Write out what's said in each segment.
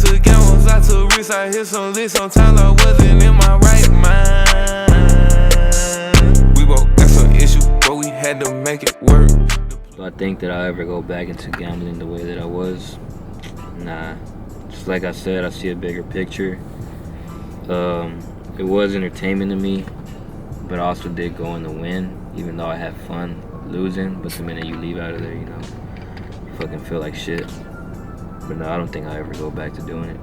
took gambles, I took risks, I hit some licks. Sometimes I wasn't in my right mind. We both got some issues, but we had to make it work. Do I think that I'll ever go back into gambling the way that I was? Nah. Just like I said, I see a bigger picture. It was entertainment to me, but I also did go in to win, even though I had fun losing. But the minute you leave out of there, you know, you fucking feel like shit. But no, I don't think I'll ever go back to doing it.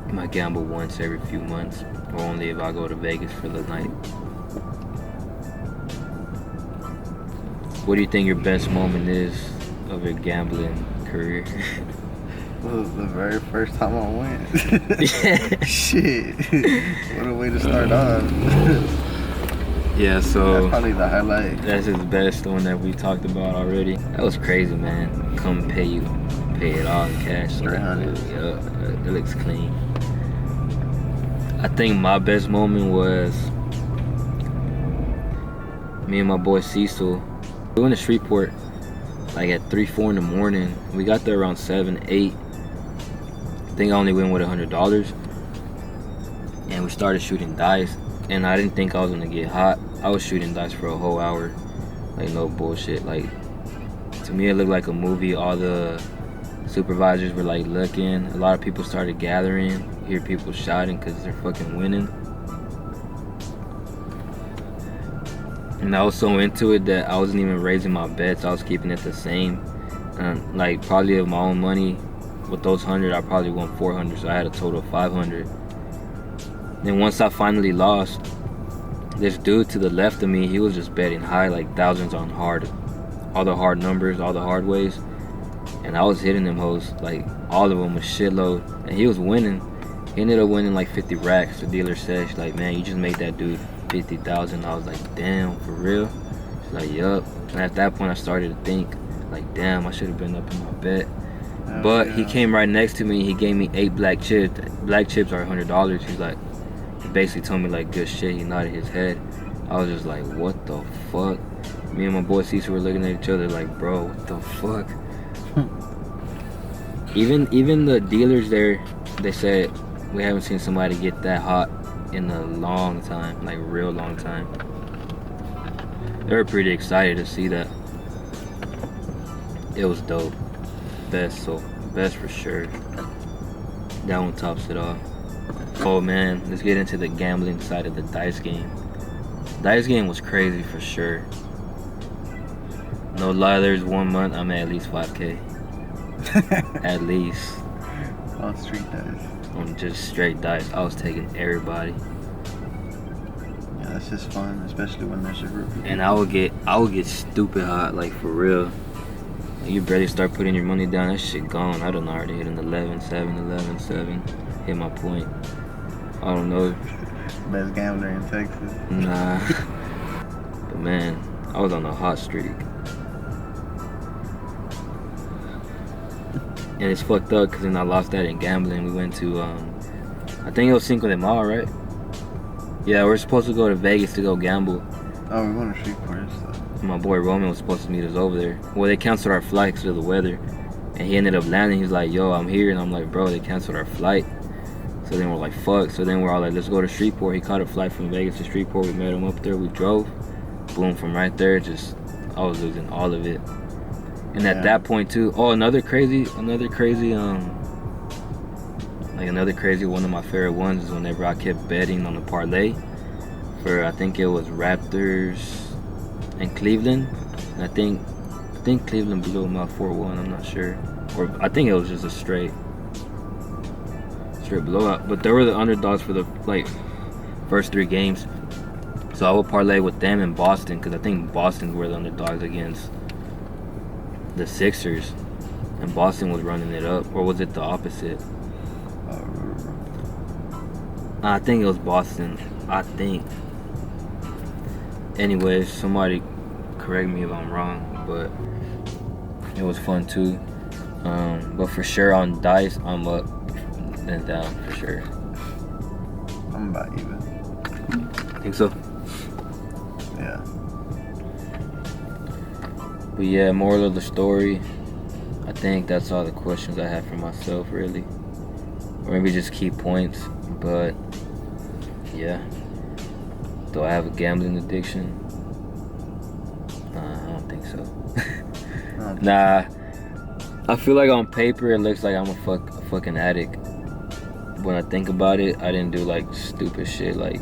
I might gamble once every few months, or only if I go to Vegas for the night. What do you think your best moment is of your gambling career? Well, the very first time I went. Shit. What a way to start off. Yeah, so that's probably the highlight. That's his best one that we talked about already. That was crazy, man. Come pay it all in cash. Yeah, it looks clean. I think my best moment was me and my boy Cecil. We went to Shreveport like at 3-4 in the morning. We got there around 7-8. I think I only went with $100, and we started shooting dice. And I didn't think I was gonna get hot. I was shooting dice for a whole hour, like no bullshit. Like, to me it looked like a movie. All the supervisors were like looking. A lot of people started gathering. Hear people shouting because they're fucking winning. And I was so into it that I wasn't even raising my bets. I was keeping it the same. And like probably of my own money, with those 100, I probably won 400. So I had a total of 500. Then once I finally lost, this dude to the left of me, he was just betting high, like thousands on hard, all the hard numbers, all the hard ways. And I was hitting them hoes, like all of them with shitload. And he was winning. He ended up winning like 50 racks. The dealer said, she's like, man, you just made that dude 50,000. I was like, damn, for real? She's like, yup. And at that point I started to think, like, damn, I should have been up in my bet. But yeah. He came right next to me. He gave me 8 black chips. Black chips are $100. He's like, he basically told me like good shit. He nodded his head. I was just like, what the fuck? Me and my boy Cecil were looking at each other like, bro, what the fuck? Even the dealers there, they said we haven't seen somebody get that hot in a long time, like real long time. They were pretty excited to see that. It was dope. Best for sure. That one tops it off. Oh man, let's get into the gambling side of the dice game. Dice game was crazy for sure. No lie, there's 1 month I'm at least 5K. At least. On street dice. On just straight dice. I was taking everybody. Yeah, that's just fun, especially when there's a group of people. And I would get stupid hot, like for real. You barely start putting your money down, that shit gone. I done already hit an 11-7, 11-7. Hit my point. I don't know. Best gambler in Texas. Nah. But man, I was on a hot streak. And it's fucked up because then I lost that in gambling. We went to, I think it was Cinco de Mayo, right? Yeah, we're supposed to go to Vegas to go gamble. Oh, we're going to Shreveport and stuff. My boy Roman was supposed to meet us over there. Well, they canceled our flight because of the weather. And he ended up landing. He's like, yo, I'm here. And I'm like, bro, they canceled our flight. So then we're like, fuck. So then we're all like, let's go to Shreveport. He caught a flight from Vegas to Shreveport. We met him up there. We drove. Boom, from right there, just, I was losing all of it. And at that point too, another crazy, one of my favorite ones is whenever I kept betting on the parlay for, I think it was Raptors and Cleveland. And I think Cleveland blew them out 4-1, I'm not sure. Or I think it was just a straight blowout. But they were the underdogs for the first 3 games. So I would parlay with them in Boston, because I think Boston were the underdogs against the Sixers, and Boston was running it up. Or was it the opposite? I think it was Boston. I think. Anyways, somebody correct me if I'm wrong, but it was fun too. But for sure on dice, I'm up and down for sure. I'm about even. Think so? Yeah. But yeah, moral of the story, I I think that's all the questions I have for myself, really. Or maybe just key points. But yeah. Do I have a gambling addiction? Nah, I don't think so. Nah. I feel like on paper it looks like I'm a fucking addict. When I think about it, I didn't do like stupid shit like.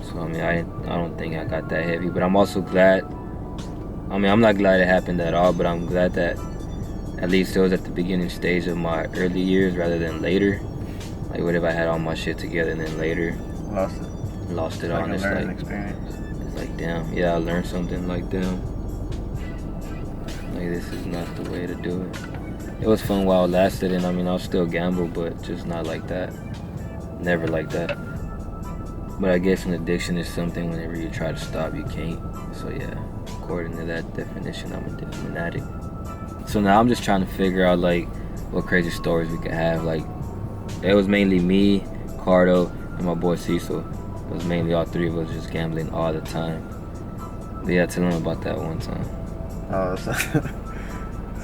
So I mean, I don't think I got that heavy, but I'm also glad. I mean, I'm not glad it happened at all, but I'm glad that at least it was at the beginning stage of my early years rather than later. Like, what if I had all my shit together and then later lost it all? Like It's a learning like, experience. it's like, damn, yeah, I learned something. Like, damn, like this is not the way to do it. It was fun while it lasted, and I mean, I'll still gamble, but just not like that. Never like that. But I guess an addiction is something whenever you try to stop, you can't. So yeah, according to that definition, I'm an addict. So now I'm just trying to figure out like what crazy stories we could have. Like, it was mainly me, Cardo, and my boy Cecil. It was mainly all three of us just gambling all the time. But yeah, tell them about that one time.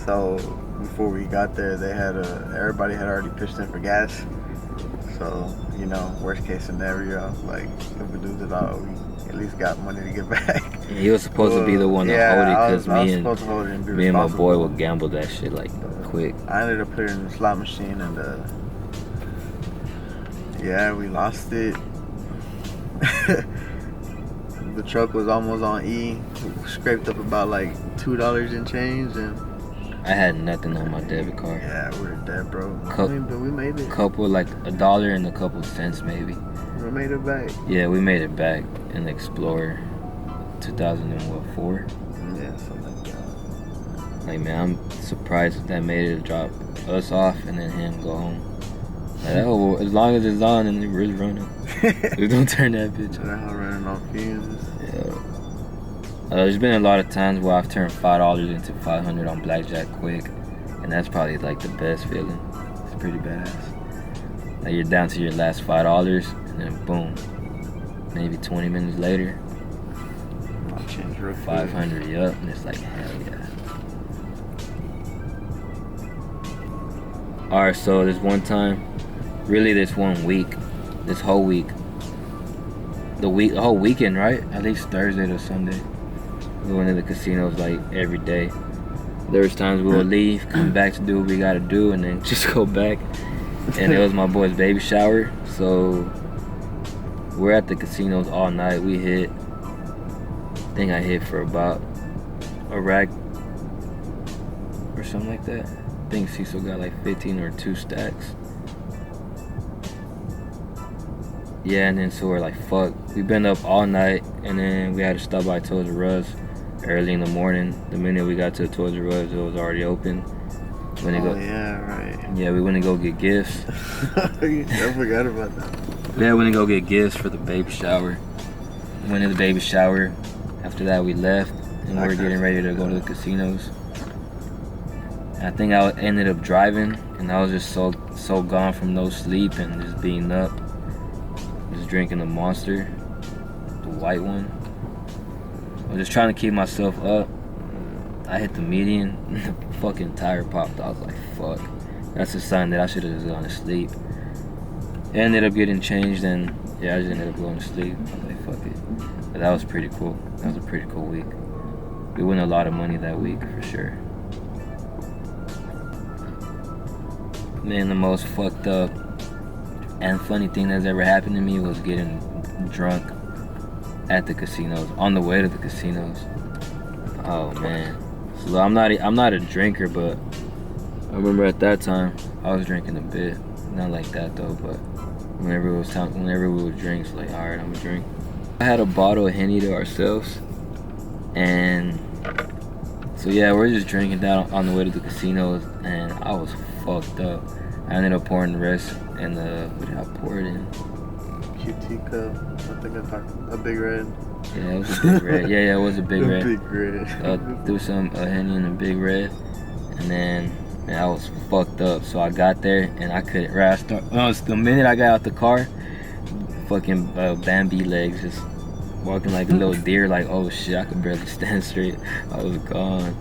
So before we got there, they had everybody had already pitched in for gas. So, you know, worst case scenario, like if we lose it all, we at least got money to get back. And he was supposed to be the one to hold it, because me and my boy would gamble that shit like quick. I ended up putting it in the slot machine, and yeah, we lost it. The truck was almost on E. We scraped up about like $2 in change, and I had nothing on my debit card. yeah, we were dead broke. But we made it. Couple, like $1 and a couple cents maybe. We made it back. Yeah, we made it back in the Explorer 2004. Yeah, something like that. Like, man, I'm surprised that made it to drop us off and then him go home. Like, oh, well, as long as it's on and it's running, we don't turn that bitch They're on. running on fumes. Yeah. There's been a lot of times where I've turned $5 into 500 on blackjack quick, and that's probably like the best feeling. It's pretty badass. Like, you're down to your last $5, and then boom, maybe 20 minutes later, I'll change real quick. 500, yup, and it's like, hell yeah. Alright, so this one time, really this 1 week, this whole week, the whole weekend, right? At least Thursday to Sunday. We went to the casinos like every day. There was times we would leave, come back to do what we gotta do, and then just go back. And it was my boy's baby shower, so we're at the casinos all night. We hit, I think I hit for about a rack or something like that. I think Cecil got like 15 or 2 stacks. Yeah, and then so we're like, fuck. We've been up all night, and then we had to stop by Toys R Us early in the morning. The minute we got to Toys R Us, it was already open. Yeah, right. Yeah, we went to go get gifts. I forgot about that. Yeah, we went to go get gifts for the baby shower. Went to the baby shower. After that, we left, and we were getting ready to go to the casinos. I think I ended up driving, and I was just so gone from no sleep and just being up. Just drinking the Monster, the white one. I was just trying to keep myself up. I hit the median, and the fucking tire popped. I was like, fuck. That's a sign that I should have just gone to sleep. It ended up getting changed, and yeah, I just ended up going to sleep. I was like, fuck it. But that was pretty cool. That was a pretty cool week. We won a lot of money that week, for sure. Man, the most fucked up and funny thing that's ever happened to me was getting drunk at the casinos, on the way to the casinos. Oh man. So I'm not a drinker, but I remember at that time I was drinking a bit. Not like that though, but whenever we would drink, it's like, alright, I'm gonna drink. I had a bottle of Henny to ourselves, and so yeah, we're just drinking down on the way to the casinos, and I was fucked up. I ended up pouring the rest in the, what did I pour it in? QT cup. I think I talked a big red. Yeah, it was a big red. Yeah, it was a big red. Big red. Threw some Henny in a big red, and then man, I was fucked up. So I got there and I couldn't. The minute I got out the car, fucking Bambi legs just walking like a little deer. Like, oh shit, I could barely stand straight. I was gone.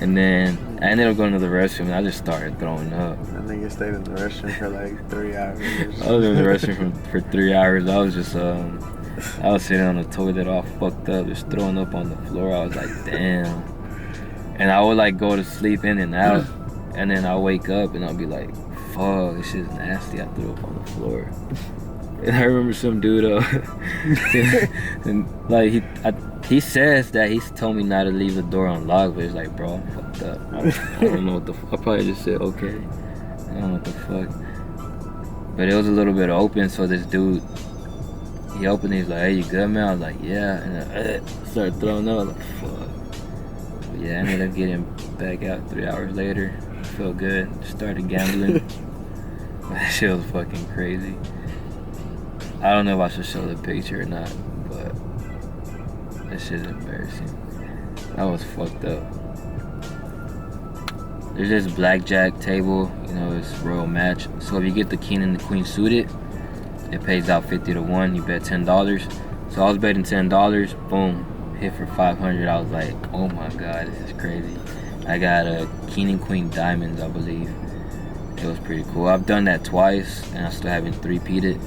And then I ended up going to the restroom and I just started throwing up. And then you stayed in the restroom for like 3 hours. I was in the restroom for 3 hours. I was just I was sitting on the toilet all fucked up, just throwing up on the floor. I was like, damn. And I would like go to sleep in and out, and then I'll wake up and I'll be like, fuck, this shit's nasty. I threw up on the floor. And I remember some dude, and like he says that he's told me not to leave the door unlocked, but it's like, bro, I'm fucked up. I don't know what the fuck. I probably just said, okay. I don't know what the fuck. But it was a little bit open, so this dude, he opened it, he's like, hey, you good, man? I was like, yeah. And then I started throwing up. I was like, fuck. But yeah, I ended up getting back out 3 hours later. Felt good. Started gambling. That shit was fucking crazy. I don't know if I should show the picture or not, but that shit's embarrassing. I was fucked up. There's this blackjack table, you know, it's royal match. So if you get the king and the queen suited, it pays out 50 to 1. You bet $10. So I was betting $10. Boom, hit for 500. I was like, oh my god, this is crazy. I got a king and queen diamonds, I believe. It was pretty cool. I've done that twice, and I still haven't three-peated.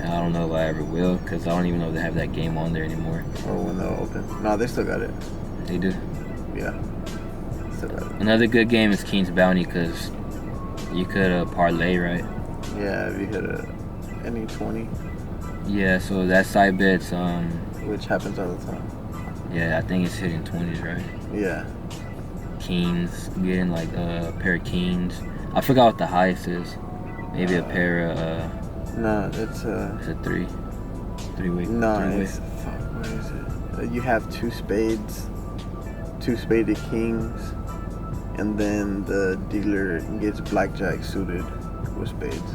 I don't know if I ever will, because I don't even know if they have that game on there anymore. Or when they'll open. No, they still got it. They do? Yeah. Still got it. Another good game is King's Bounty, because you could parlay, right? Yeah, if you hit any 20. Yeah, so that side bets, which happens all the time. yeah, I think it's hitting 20s, right? Yeah. Kings, getting like a pair of kings. I forgot what the highest is. Maybe a pair of, No, it's a three-way. No, three-way. it's fuck. What is it? You have two spades, two spaded kings, and then the dealer gets blackjack suited with spades,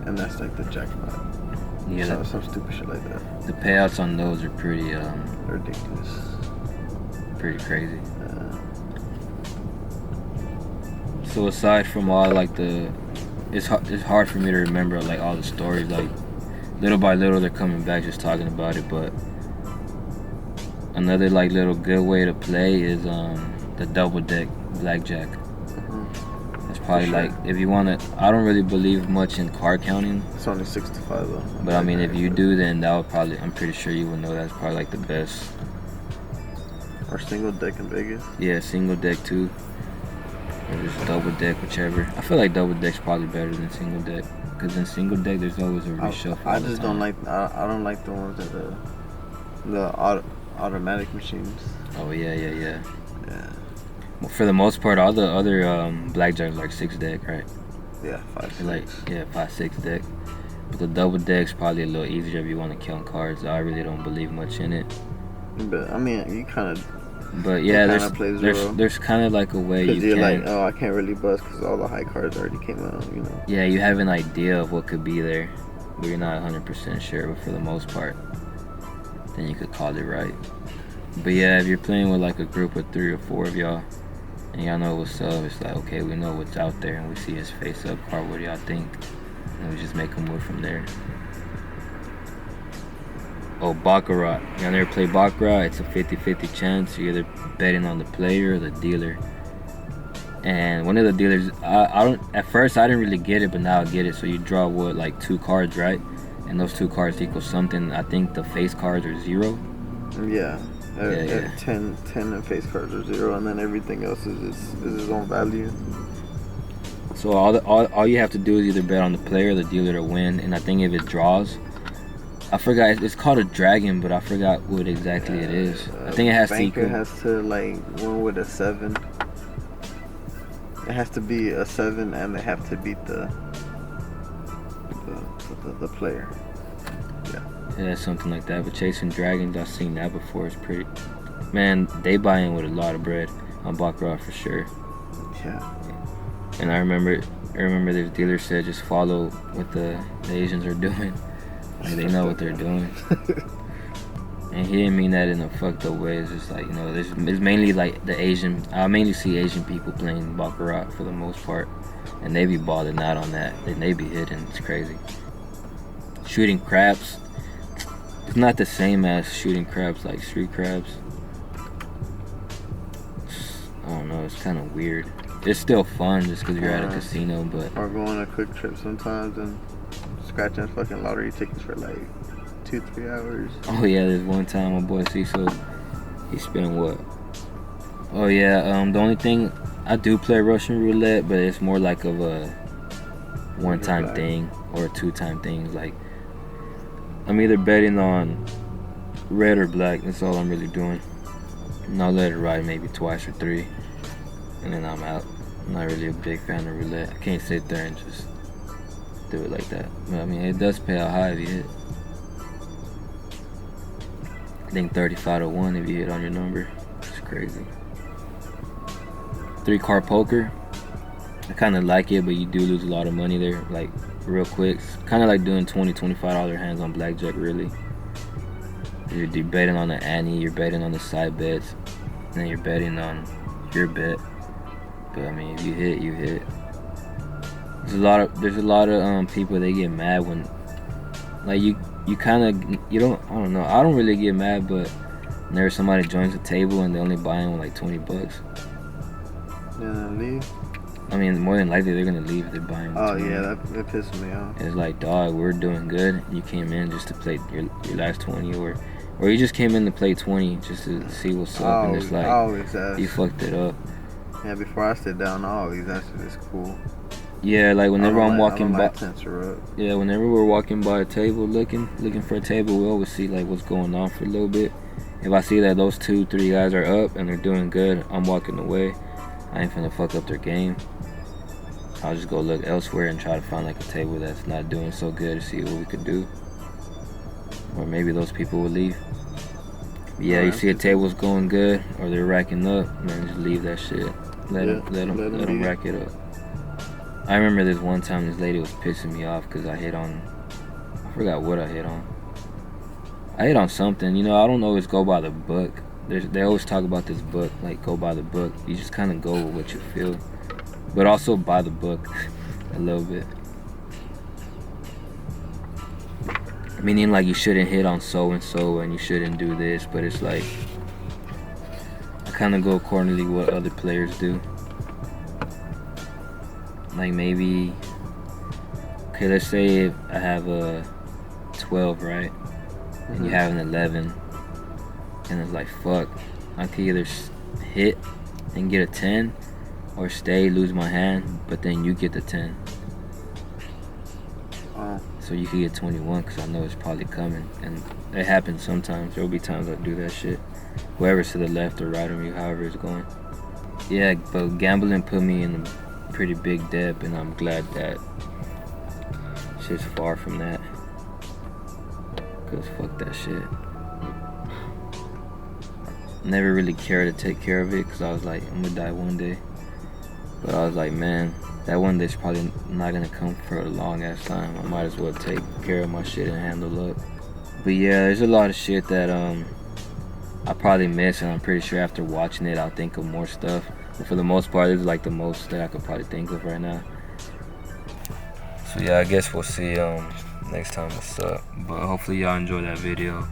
and that's like the jackpot. Yeah, So, some stupid shit like that. the payouts on those are pretty Ridiculous. pretty crazy. So aside from all like it's hard for me to remember like all the stories. Like little by little they're coming back just talking about it. But another like little good way to play is the double deck blackjack. That's probably For sure. like if you want to. I don't really believe much in card counting, It's only 6 to 5 though. but I mean if you do, then that would probably. I'm pretty sure you would know that's probably like the best. Or single deck in Vegas. Yeah, single deck too. Or just double deck, whichever. I feel like double deck's probably better than single deck. Because in single deck, there's always a reshuffle. I all the just time. don't like. I don't like the ones that the automatic machines. Oh, yeah. Yeah. Well, for the most part, all the other blackjacks like 6 deck, right? Yeah, 5, 6. Like, yeah, 5, 6 deck. But the double deck's probably a little easier if you want to count cards. I really don't believe much in it. But I mean, you kind of. But yeah, kinda plays a role. there's kind of like a way you Because you're can. like, oh, I can't really bust because all the high cards already came out, you know. Yeah, you have an idea of what could be there, but you're not 100% sure. But for the most part, then you could call it right. But yeah, if you're playing with like a group of 3 or 4 of y'all, and y'all know what's up, it's like, okay, we know what's out there, and we see his face up card. What do y'all think? And we just make a move from there. Oh, Baccarat. Y'all never play Baccarat? It's a 50-50 chance. You're either betting on the player or the dealer. And one of the dealers, I don't. At first, I didn't really get it, but now I get it. So you draw what, like 2 cards, right? And those 2 cards equal something. I think the face cards are 0. Yeah. Yeah. 10 and face cards are 0, and then everything else is its own value. So all you have to do is either bet on the player or the dealer to win. And I think if it draws, I forgot, it's called a dragon, but I forgot what exactly it is. I think it has to Banker equal. has to like win with a 7. It has to be a 7, and they have to beat the player. Yeah, something like that. But chasing dragons, I've seen that before. It's pretty. Man, they buy in with a lot of bread on Baccarat for sure. Yeah. And I remember this dealer said just follow what the Asians are doing. Like, they know what they're doing. And he didn't mean that in a fucked up way. It's just like, you know, it's mainly like the Asian. I mainly see Asian people playing Baccarat for the most part. And they be balling out on that. And they be hitting. It's crazy. Shooting craps. It's not the same as shooting crabs like street crabs. don't know, it's kind of weird. It's still fun just because you're at a casino, but... Or go on a quick trip sometimes and scratching fucking lottery tickets for like 2-3 hours. Oh yeah, there's one time my boy Cecil, he spent what? Oh yeah, the only thing, I do play Russian roulette, but it's more like of a one-time thing or a two-time thing. Like, I'm either betting on red or black. That's all I'm really doing. And I'll let it ride maybe twice or 3, and then I'm out. I'm not really a big fan of roulette. I can't sit there and just do it like that. But I mean, it does pay out high if you hit. I think 35 to 1 if you hit on your number. It's crazy. 3-card poker. I kind of like it, but you do lose a lot of money there, like real quick. It's kind of like doing $20, $25 hands on blackjack, really. You're betting on the ante, you're betting on the side bets, and then you're betting on your bet. But I mean, if you hit, you hit. There's a lot of people, they get mad when, like, you don't know. I don't really get mad, but whenever somebody joins the table and they only buy in with like $20. Yeah, leave. I mean, more than likely they're gonna leave if they're buying. Oh yeah, it pisses me off. It's like, dog, we're doing good. You came in just to play your last 20, or you just came in to play 20 just to see what's up, and it's like, you fucked it up. Yeah, before I sit down, I always ask if it's cool. Yeah, like whenever I'm walking by. Yeah, whenever we're walking by a table, looking for a table, we always see like what's going on for a little bit. If I see that those 2-3 guys are up and they're doing good, I'm walking away. I ain't finna fuck up their game. I'll just go look elsewhere and try to find like a table that's not doing so good to see what we could do. Or maybe those people will leave. Yeah, you see a table's going good or they're racking up, man, just leave that shit. Let them rack it up. I remember this one time this lady was pissing me off because I forgot what I hit on. I hit on something, you know, I don't always go by the book. They always talk about this book, like go by the book. You just kind of go with what you feel. But also by the book a little bit. Meaning like you shouldn't hit on so-and-so and you shouldn't do this, but it's like, I kind of go accordingly what other players do. Like maybe, okay, let's say if I have a 12, right? And you have an 11. And it's like, fuck, I could either hit and get a 10 or stay, lose my hand, but then you get the 10. So you could get 21 because I know it's probably coming. And it happens sometimes. There'll be times I do that shit. Whoever's to the left or right of me, however it's going. Yeah, but gambling put me in a pretty big debt, and I'm glad that shit's far from that. Because fuck that shit. Never really cared to take care of it because I was like, I'm gonna die one day. But I was like, man, that one day's probably not gonna come for a long ass time. I might as well take care of my shit and handle up. But yeah, there's a lot of shit that I probably miss, and I'm pretty sure after watching it I'll think of more stuff. But for the most part, this is like the most that I could probably think of right now. So yeah, I guess we'll see next time what's up. But hopefully y'all enjoy that video.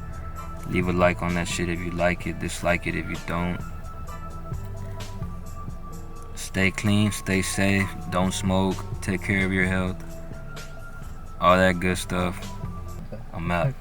Leave a like on that shit if you like it, dislike it if you don't. Stay clean, stay safe, don't smoke, take care of your health, all that good stuff. I'm out.